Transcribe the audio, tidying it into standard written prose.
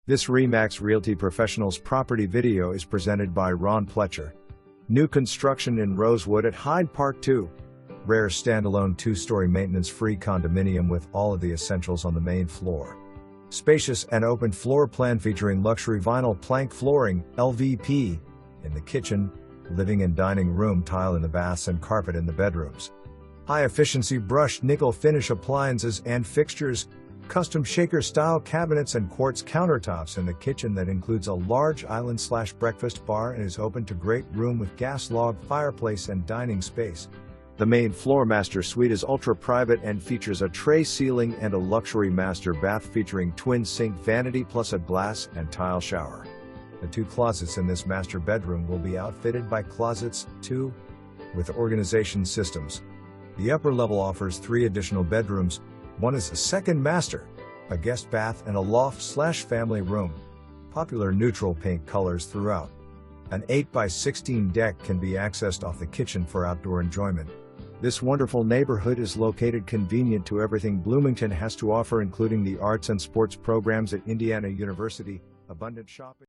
This RE/MAX Realty Professionals property video is presented by Ron Pletcher. New construction in Rosewood at Hyde Park II. Rare standalone 2-story maintenance-free condominium with all of the essentials on the main floor. Spacious and open floor plan featuring luxury vinyl plank flooring, LVP, in the kitchen, living and dining room, tile in the baths and carpet in the bedrooms. High-efficiency brushed nickel finish appliances and fixtures, custom shaker-style cabinets and quartz countertops in the kitchen that includes a large island/breakfast bar and is open to great room with gas log fireplace and dining space. The main floor master suite is ultra-private and features a tray ceiling and a luxury master bath featuring twin sink vanity plus a glass and tile shower. The 2 closets in this master bedroom will be outfitted by closets, too, with organization systems. The upper level offers 3 additional bedrooms. One is a second master, a guest bath and a loft/family room. Popular neutral paint colors throughout. An 8x16 deck can be accessed off the kitchen for outdoor enjoyment. This wonderful neighborhood is located convenient to everything Bloomington has to offer, including the arts and sports programs at Indiana University, abundant shopping.